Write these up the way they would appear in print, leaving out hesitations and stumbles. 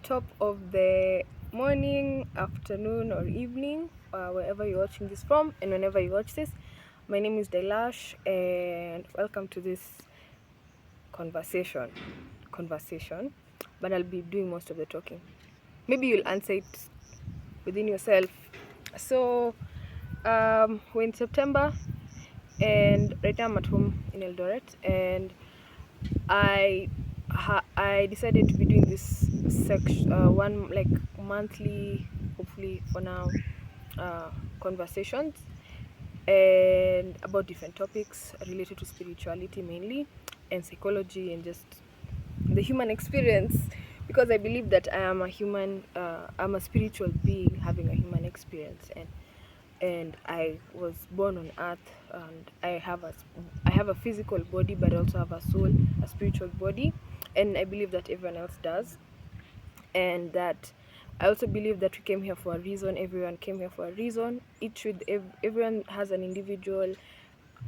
top of the morning, afternoon, or evening, wherever you're watching this from, and whenever you watch this. My name is Dailash, and welcome to this conversation. But I'll be doing most of the talking. Maybe you'll answer it within yourself. So, we're in September, and right now I'm at home in Eldoret, and I decided to be doing this one like monthly, hopefully for now, conversations and about different topics related to spirituality mainly, and psychology, and just the human experience, because I believe that I am a human, I'm a spiritual being having a human experience, and I was born on earth, and I have a physical body, but I also have a soul, a spiritual body, and I believe that everyone else does, and that I also believe that we came here for a reason. Everyone came here for a reason. Everyone has an individual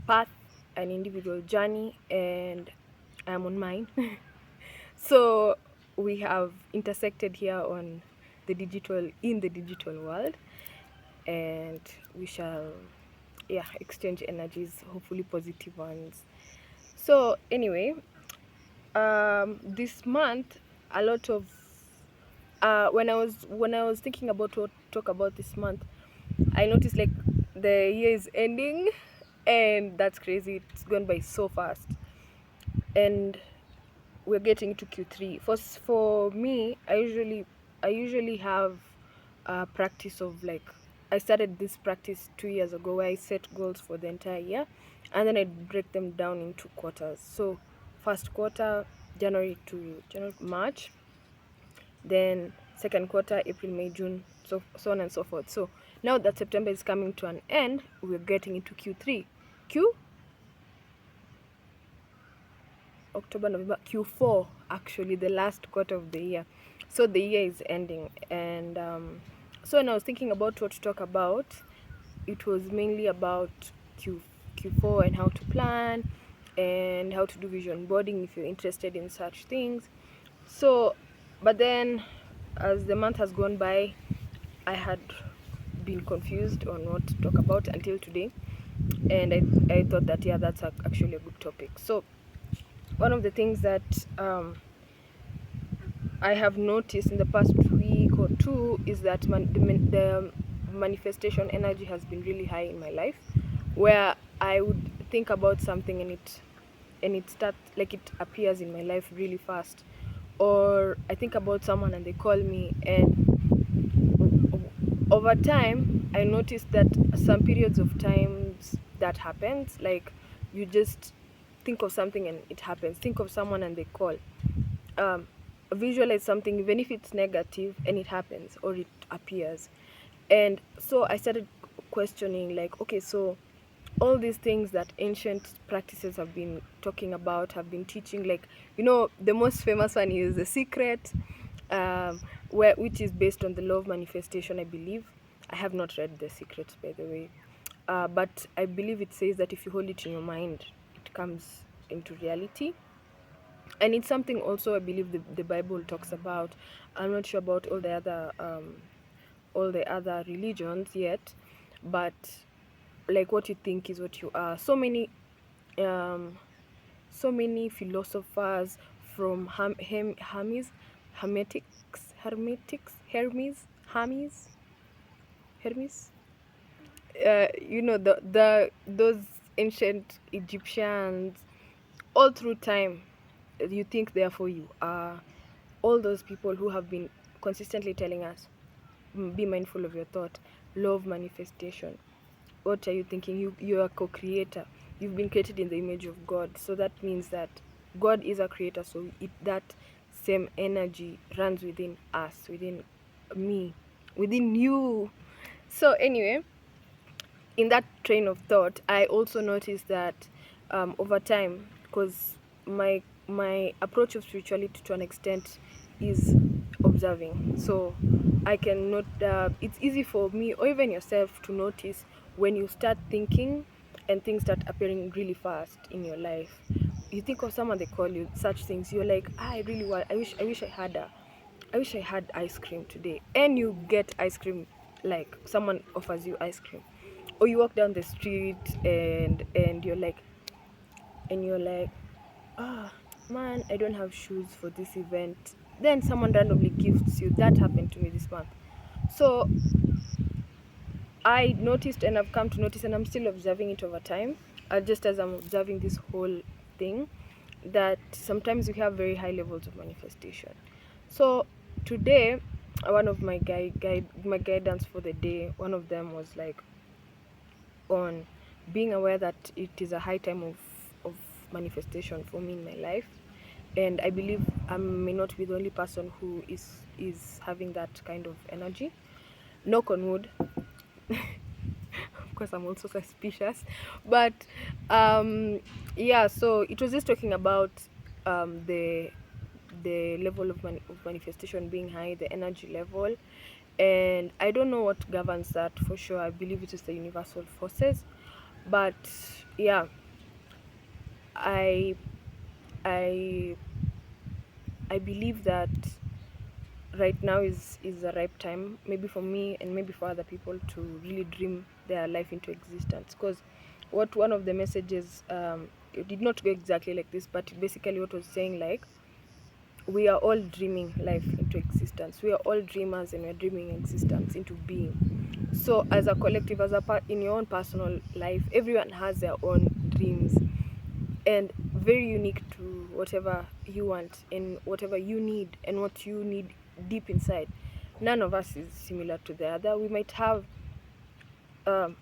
path, an individual journey, and I'm on mine. So we have intersected here in the digital world, and we shall exchange energies, hopefully positive ones. So anyway, this month, a lot of when I was thinking about what to talk about this month, I noticed like the year is ending, and that's crazy. It's gone by so fast, and we're getting to Q3. For me, I usually have a practice of like, I started this practice 2 years ago, where I set goals for the entire year, and then I break them down into quarters. So first quarter, January to March, then second quarter, April, May, June, so on and so forth. So now that September is coming to an end, we're getting into Q3. October, November, Q4, actually, the last quarter of the year. So the year is ending, and so when I was thinking about what to talk about, it was mainly about Q4 and how to plan and how to do vision boarding if you're interested in such things. So, but then as the month has gone by, I had been confused on what to talk about until today, and I thought that that's actually a good topic. So one of the things that I have noticed in the past week or two is that the manifestation energy has been really high in my life, where I would think about something, it appears in my life really fast, or I think about someone and they call me, and over time I noticed that some periods of times that happens, like you just think of something and it happens, think of someone and they call, visualize something even if it's negative and it happens or it appears. And so I started questioning, like, okay, so all these things that ancient practices have been talking about, have been teaching, like, the most famous one is The Secret, which is based on the law of manifestation, I believe. I have not read The Secret, by the way, but I believe it says that if you hold it in your mind, it comes into reality. And it's something also I believe the Bible talks about. I'm not sure about all the other religions yet, but like, what you think is what you are. Um so many philosophers, from Hermes, the those ancient Egyptians, all through time, you think therefore you are. All those people who have been consistently telling us, be mindful of your thought, law of manifestation. What are you thinking? You are a co-creator. You've been created in the image of God, so that means that God is a creator. So that same energy runs within us, within me, within you. So anyway, in that train of thought, I also noticed that over time, because my approach of spirituality to an extent is observing. So I can note, it's easy for me or even yourself to notice when you start thinking and things start appearing really fast in your life. You think of someone, they call you, such things, you're like, I really want, I wish I had I wish I had ice cream today. And you get ice cream, like someone offers you ice cream, or you walk down the street and you're like, ah, man, I don't have shoes for this event. Then someone randomly gifts you. That happened to me this month. So I noticed, and I've come to notice, and I'm still observing it over time, just as I'm observing this whole thing, that sometimes you have very high levels of manifestation. So today, one of my my guidance for the day, one of them was like on being aware that it is a high time of manifestation for me in my life. And I believe I may not be the only person who is having that kind of energy. Knock on wood. Of course, I'm also suspicious, but yeah. So it was just talking about the level of manifestation being high, the energy level, and I don't know what governs that for sure. I believe it is the universal forces, but yeah, I I I believe that right now is the ripe time, maybe for me and maybe for other people, to really dream their life into existence. Because what one of the messages, it did not go exactly like this, but basically what was saying, like, we are all dreaming life into existence. We are all dreamers, and we're dreaming existence into being. So as a collective, as a part in your own personal life, everyone has their own dreams, and very unique to whatever you want and whatever you need and what you need deep inside. None of us is similar to the other. We might have um,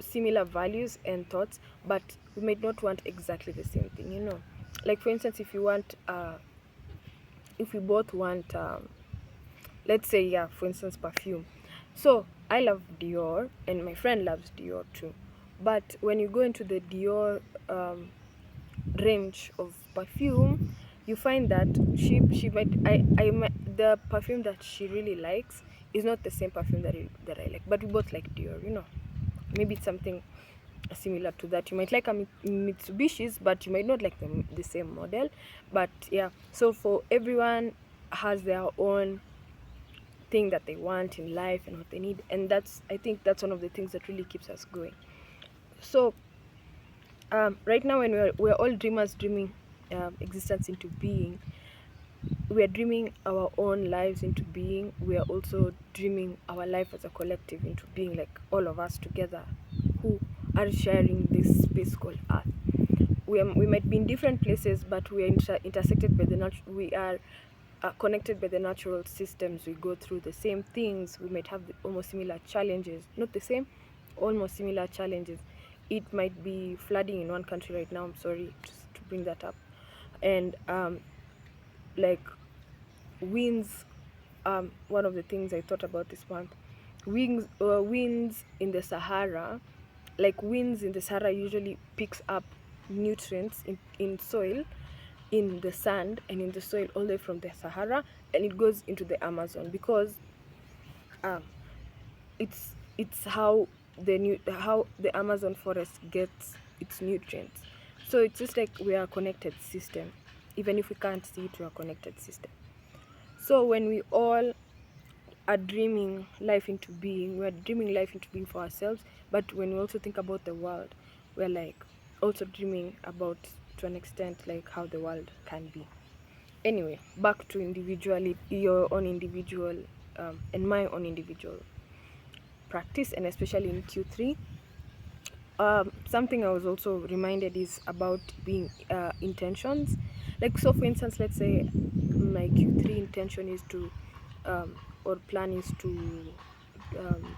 similar values and thoughts, but we might not want exactly the same thing, you know. Like, for instance, if we both want, let's say, yeah, for instance, perfume. So I love Dior and my friend loves Dior too, but when you go into the Dior range of perfume, you find that she might I might, the perfume that she really likes is not the same perfume that I like, but we both like Dior, you know. Maybe it's something similar to that. You might like a Mitsubishi's, but you might not like the same model. But yeah, so for everyone has their own thing that they want in life and what they need, and I think that's one of the things that really keeps us going. So right now, when we're all dreamers, dreaming existence into being, we are dreaming our own lives into being. We are also dreaming our life as a collective into being, like all of us together who are sharing this space called Earth. We might be in different places, but we are intersected by we are connected by the natural systems. We go through the same things. We might have almost similar challenges, not the same, almost similar challenges. It might be flooding in one country right now. I'm sorry to bring that up. And like winds, one of the things I thought about this month, winds in the Sahara, like winds in the Sahara usually picks up nutrients in soil, in the sand and in the soil, all the way from the Sahara, and it goes into the Amazon, because it's how the Amazon forest gets its nutrients. So it's just like we are a connected system. Even if we can't see it, we are a connected system. So when we all are dreaming life into being, we're dreaming life into being for ourselves, but when we also think about the world, we're like also dreaming about, to an extent, like how the world can be. Anyway, back to individually, your own individual and my own individual practice, and especially in Q3. Something I was also reminded is about being intentions. Like, so for instance, let's say my Q3 intention is to or plan is to um,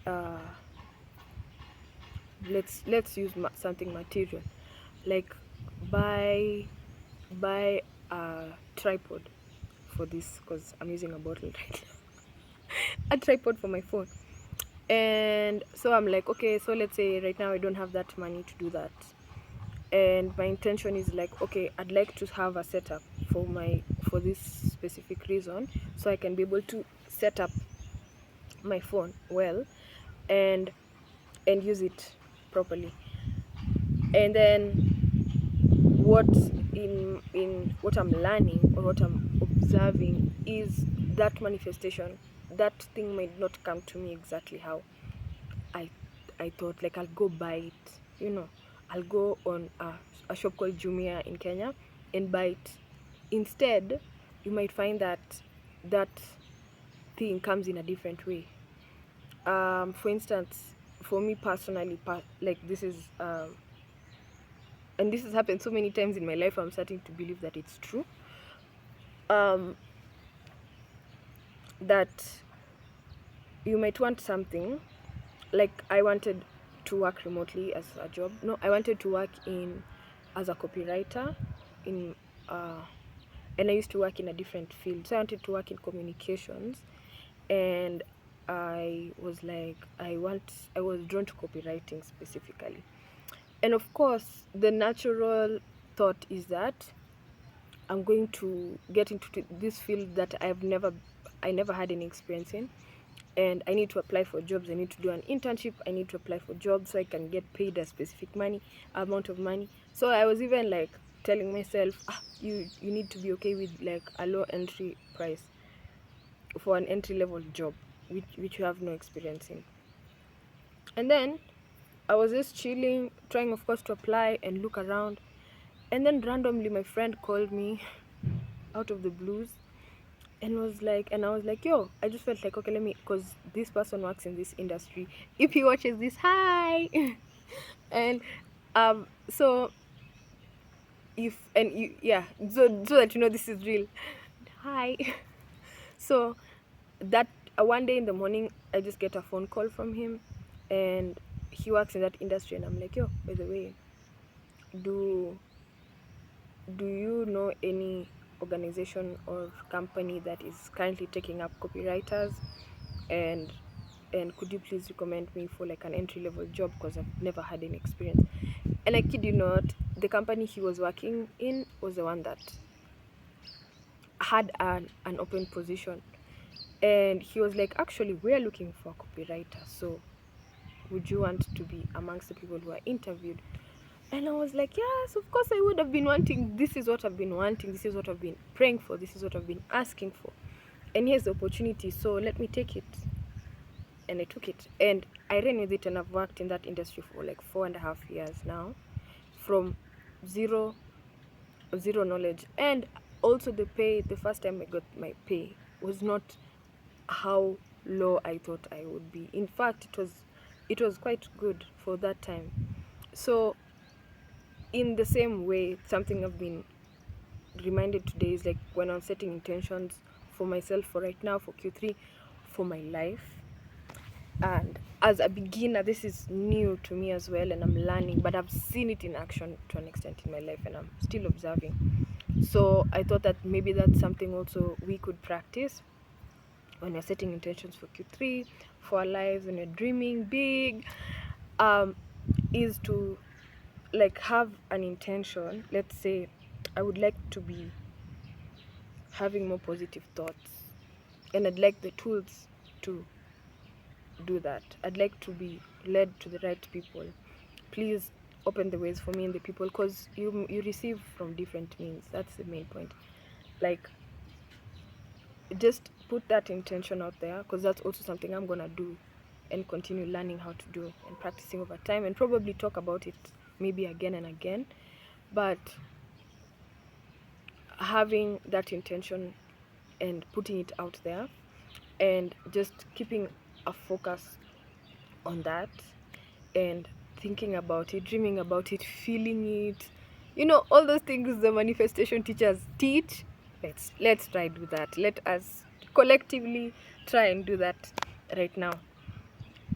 uh, let's use something material, like buy a tripod for this, because I'm using a bottle right now. A tripod for my phone. And so I'm like, okay, so let's say right now I don't have that money to do that, and my intention is like, okay, I'd like to have a setup for this specific reason, so I can be able to set up my phone well and use it properly. And then what in what I'm learning or what I'm observing is that manifestation. That thing might not come to me exactly how I I thought. Like, I'll go buy it, I'll go on a shop called Jumia in Kenya and buy it. Instead, you might find that that thing comes in a different way. For instance, for me personally, like, this is and this has happened so many times in my life, I'm starting to believe that it's true. That you might want something, like, I wanted to work remotely as a job. No, I wanted to work as a copywriter in and I used to work in a different field. So I wanted to work in communications, and I was like, I was drawn to copywriting specifically. And of course, the natural thought is that I'm going to get into this field that I never had any experience in, and I need to apply for jobs. I need to do an internship. I need to apply for jobs so I can get paid a specific amount of money. So I was even like telling myself, you need to be okay with like a low entry price for an entry level job, which you have no experience in. And then I was just chilling, trying, of course, to apply and look around. And then randomly, my friend called me out of the blues and I was like, yo, I just felt like, okay, let me, because this person works in this industry. If he watches this, hi. And so so that this is real. Hi. So that one day in the morning, I just get a phone call from him, and he works in that industry, and I'm like, yo, by the way, do you know any organization or company that is currently taking up copywriters, and could you please recommend me for like an entry level job, because I've never had any experience. And I kid you not, the company he was working in was the one that had an open position, and he was like, actually, we're looking for a copywriter, so would you want to be amongst the people who are interviewed? And I was like, yes, of course I would have been wanting. This is what I've been wanting. This is what I've been praying for. This is what I've been asking for. And here's the opportunity, so let me take it. And I took it. And I ran with it, and I've worked in that industry for like 4.5 years now, from zero knowledge. And also the pay, the first time I got my pay was not how low I thought I would be. In fact, it was quite good for that time. So in the same way, something I've been reminded today is like when I'm setting intentions for myself, for right now, for Q3, for my life. And as a beginner, this is new to me as well, and I'm learning, but I've seen it in action to an extent in my life, and I'm still observing. So I thought that maybe that's something also we could practice when you're setting intentions for Q3, for our lives, when you're dreaming big, is to like have an intention. Let's say I would like to be having more positive thoughts, and I'd like the tools to do that. I'd like to be led to the right people. Please open the ways for me and the people, because you receive from different means. That's the main point. Like, just put that intention out there, because that's also something I'm gonna do and continue learning how to do and practicing over time, and probably talk about it maybe again and again. But having that intention and putting it out there, and just keeping a focus on that, and thinking about it, dreaming about it, feeling it, all those things the manifestation teachers teach. Let's try do that. Let us collectively try and do that right now.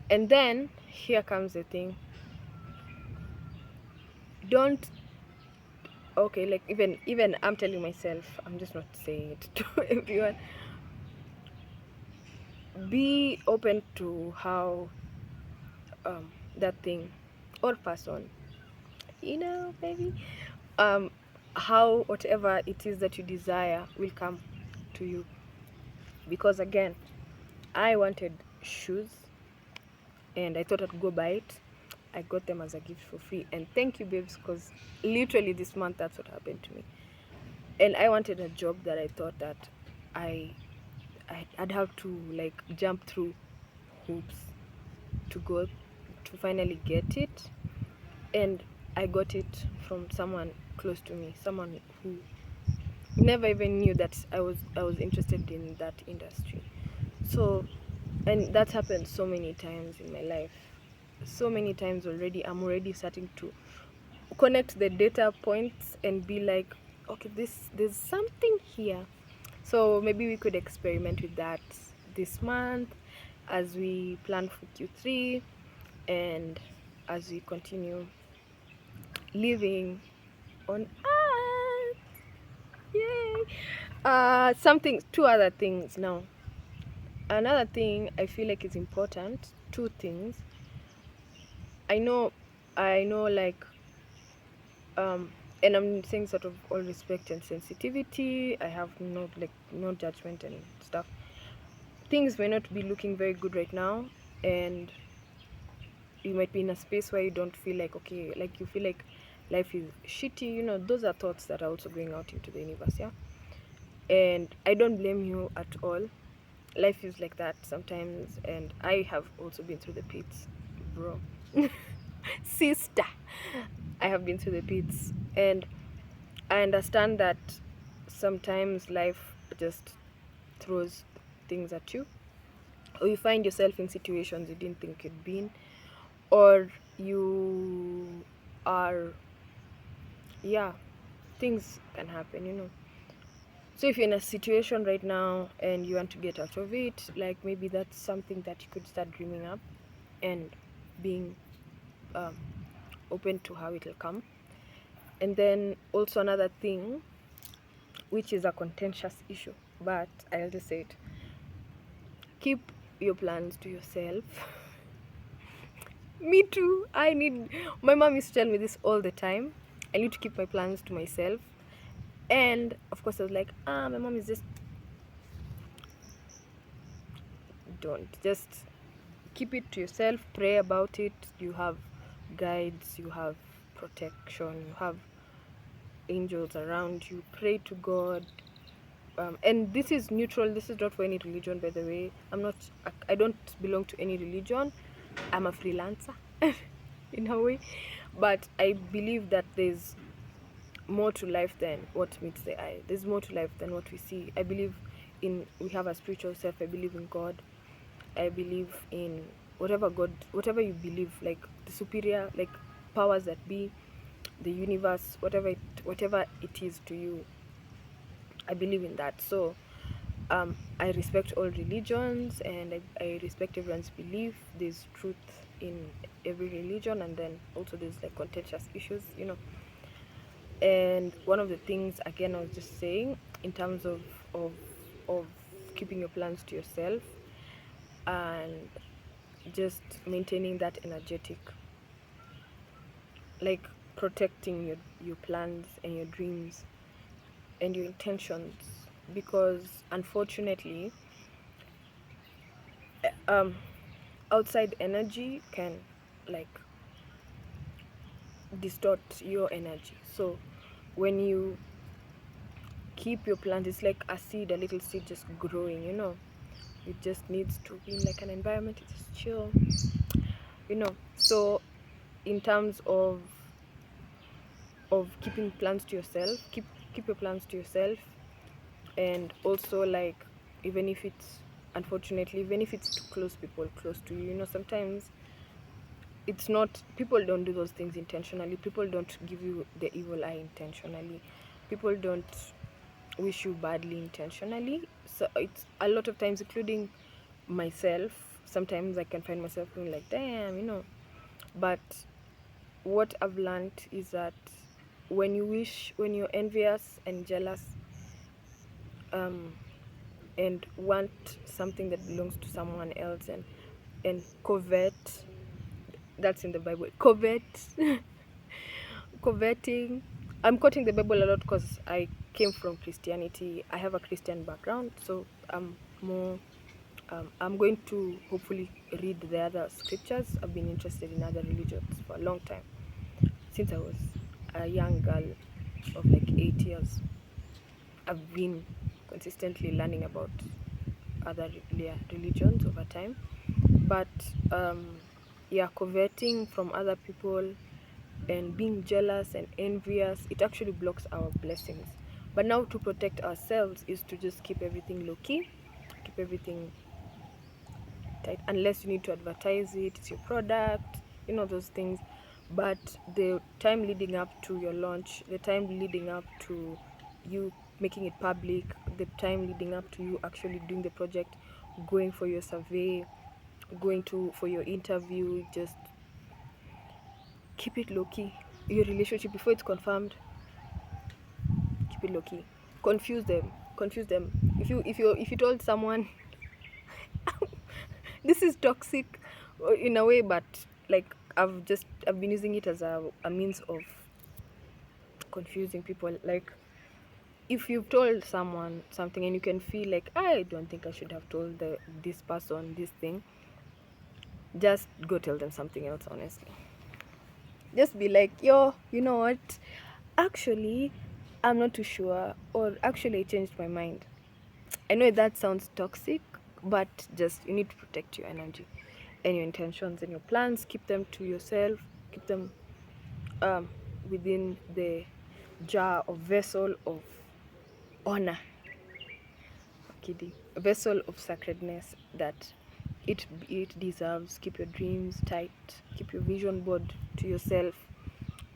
And then here comes the thing. Don't Okay, like, even I'm telling myself, I'm just not saying it to everyone. Be open to how that thing or person, maybe how whatever it is that you desire will come to you. Because again, I wanted shoes, and I thought I'd go buy it. I got them as a gift for free, and thank you, babes, because literally this month that's what happened to me. And I wanted a job that I thought that I I'd have to like jump through hoops to go to finally get it. And I got it from someone close to me, someone who never even knew that I was interested in that industry. So, and that happened so many times in my life, so many times already. I'm already starting to connect the data points and be like, okay, there's something here. So maybe we could experiment with that this month as we plan for Q3 and as we continue living on earth. Yay! Two other things now. Another thing I feel like is important, two things. I know, like, and I'm saying sort of all respect and sensitivity. I have no judgment and stuff. Things may not be looking very good right now, and you might be in a space where you don't feel like okay, like you feel like life is shitty. Those are thoughts that are also going out into the universe, yeah. And I don't blame you at all. Life is like that sometimes, and I have also been through the pits, bro. Sister, I have been through the pits, and I understand that sometimes life just throws things at you, or you find yourself in situations you didn't think you'd be in, or you are, yeah, things can happen. So if you're in a situation right now and you want to get out of it, like maybe that's something that you could start dreaming up and being open to how it'll come. And then also another thing, which is a contentious issue, but I'll just say it. Keep your plans to yourself. Me too. My mom used to tell me this all the time. I need to keep my plans to myself. And of course I was like, my mom is don't just keep it to yourself, pray about it. You have guides, you have protection, you have angels around you. Pray to God. And this is neutral. This is not for any religion, by the way. I don't belong to any religion. I'm a freelancer in a way, but I believe that there's more to life than what meets the eye. There's more to life than what we see. I believe we have a spiritual self. I believe in God. I believe in whatever you believe, like the superior, like powers that be, the universe, whatever it is to you. I believe in that. So I respect all religions, and I respect everyone's belief. There's truth in every religion, and then also there's like contentious issues. And one of the things, again, I was just saying, in terms of of keeping your plans to yourself and just maintaining that energetic, like protecting your plans and your dreams and your intentions, because unfortunately outside energy can like distort your energy. So when you keep your plant, it's like a seed, a little seed just growing. It just needs to be in like an environment, it's just chill. So in terms of keeping plants to yourself, keep your plans to yourself. And also, like, even if it's too close, people close to you, sometimes it's not, people don't do those things intentionally. People don't give you the evil eye intentionally. People don't wish you badly intentionally. So it's a lot of times, including myself, sometimes I can find myself being like, damn. But what I've learned is that when you're envious and jealous, and want something that belongs to someone else, and covet, that's in the Bible, coveting. I'm quoting the Bible a lot because I came from Christianity. I have a Christian background, so I'm going to hopefully read the other scriptures. I've been interested in other religions for a long time, since I was a young girl of like 8 years. I've been consistently learning about other religions over time. But yeah, coveting from other people and being jealous and envious, it actually blocks our blessings. But now to protect ourselves is to just keep everything low key, keep everything tight, unless you need to advertise it, it's your product, those things. But the time leading up to your launch, the time leading up to you making it public, the time leading up to you actually doing the project, going for your survey, going to for your interview, just keep it low key. Your relationship, before it's confirmed, keep it low key. Confuse them. If you told someone this is toxic in a way, but like I've been using it as a means of confusing people. Like, if you've told someone something and you can feel like, I don't think I should have told this person this thing, just go tell them something else. Honestly, just be like, yo, you know what, actually I'm not too sure, or actually I changed my mind. I know that sounds toxic, but just you need to protect your energy and your intentions and your plans. Keep them to yourself. Keep them within the jar or vessel of honor. Kidding. A vessel of sacredness that it deserves. Keep your dreams tight. Keep your vision board to yourself.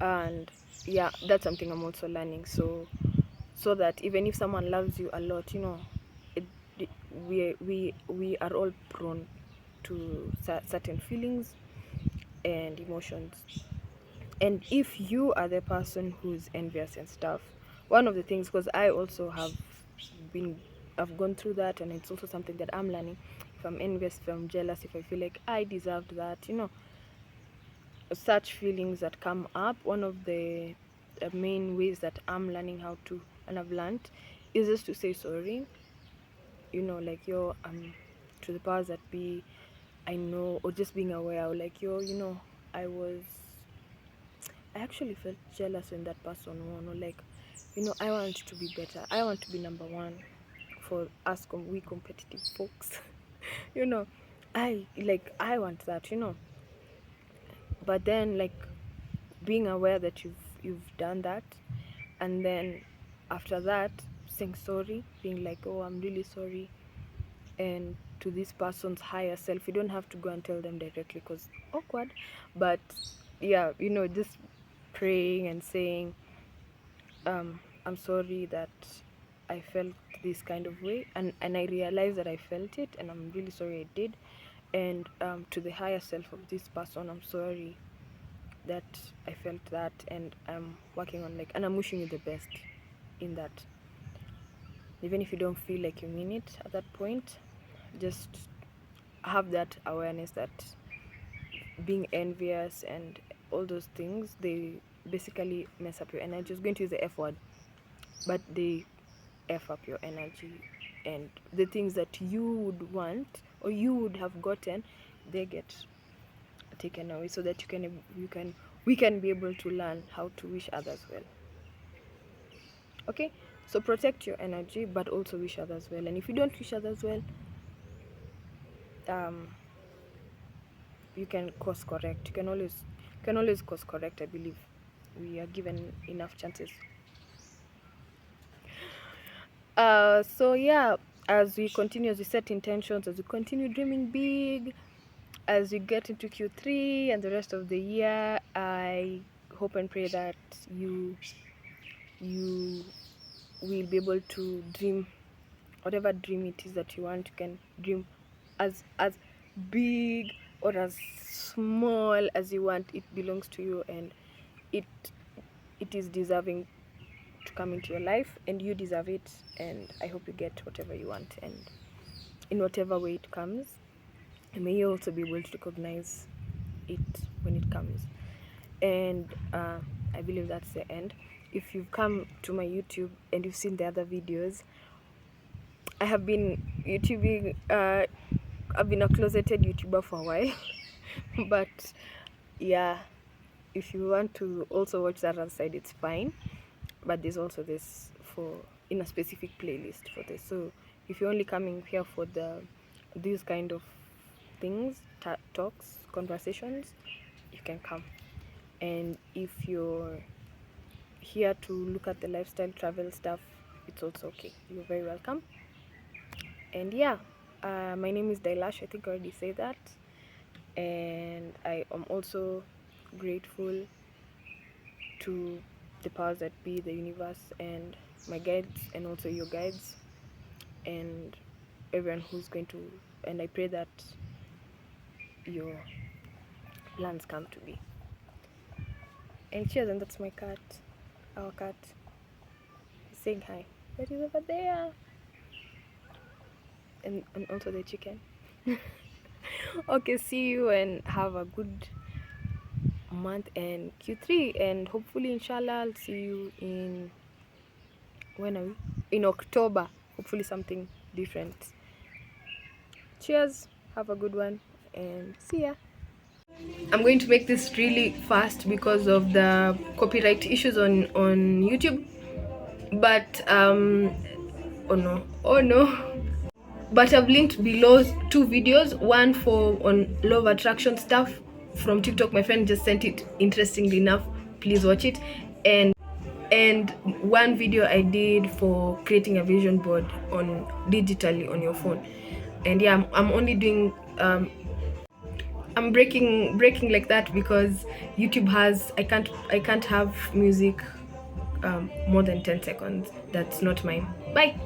And yeah, that's something I'm also learning. So that even if someone loves you a lot, it, we are all prone to certain feelings and emotions. And if you are the person who's envious and stuff, one of the things, because I also been I've gone through that, and it's also something that I'm learning. If I'm envious, if I'm jealous, if I feel like I deserved that, such feelings that come up, one of the main ways that I'm learning how to, and I've learned, is just to say sorry. Like, yo, to the powers that be, I know, or just being aware, like, yo, I was I actually felt jealous when that person won, or like, I want to be better. I want to be number one for us, we competitive folks. you know, I want that, But then, like, being aware that you've done that, and then after that, saying sorry, being like, oh, I'm really sorry, and to this person's higher self. You don't have to go and tell them directly, because awkward, but yeah, just praying and saying, I'm sorry that I felt this kind of way, and I realized that I felt it, and I'm really sorry I did. And to the higher self of this person, I'm sorry that I felt that, and I'm working on, like, and I'm wishing you the best in that. Even if you don't feel like you mean it at that point, just have that awareness that being envious and all those things, they basically mess up your energy. I was going to use the F word, but they F up your energy, and the things that you would want or you would have gotten, they get taken away, so that we can be able to learn how to wish others well. Okay, so protect your energy, but also wish others well. And if you don't wish others well, you can course correct. You can always course correct. I believe we are given enough chances. So yeah, as we continue, as we set intentions, as we continue dreaming big, as we get into Q3 and the rest of the year, I hope and pray that you will be able to dream whatever dream it is that you want. You can dream as big or as small as you want. It belongs to you, and it is deserving to come into your life, and you deserve it. And I hope you get whatever you want, and in whatever way it comes, and may you also be able to recognize it when it comes. And I believe that's the end. If you've come to my YouTube and you've seen the other videos, I have been YouTubing. I've been a closeted YouTuber for a while, but yeah, if you want to also watch that other side, it's fine. But there's also this for in a specific playlist for this. So if you're only coming here for these kind of things, talks, conversations, you can come. And if you're here to look at the lifestyle travel stuff, it's also okay. You're very welcome. And yeah, my name is Dailash. I think I already said that. And I am also grateful to the powers that be, the universe, and my guides, and also your guides, and everyone who's going to, and I pray that your plans come to be. And cheers. And that's my cat, our cat. He's saying hi, but he's over there. And also the chicken. Okay, see you and have a good month and Q3, and hopefully inshallah I'll see you in, when are we? In October, hopefully something different. Cheers, have a good one, and see ya. I'm going to make this really fast because of the copyright issues on YouTube, but oh no, but I've linked below 2 videos, one for on law of attraction stuff from TikTok. My friend just sent it, interestingly enough, please watch it, and one video I did for creating a vision board on digitally on your phone. And yeah, I'm only doing I'm breaking like that because YouTube has, I can't have music more than 10 seconds. That's not mine. Bye.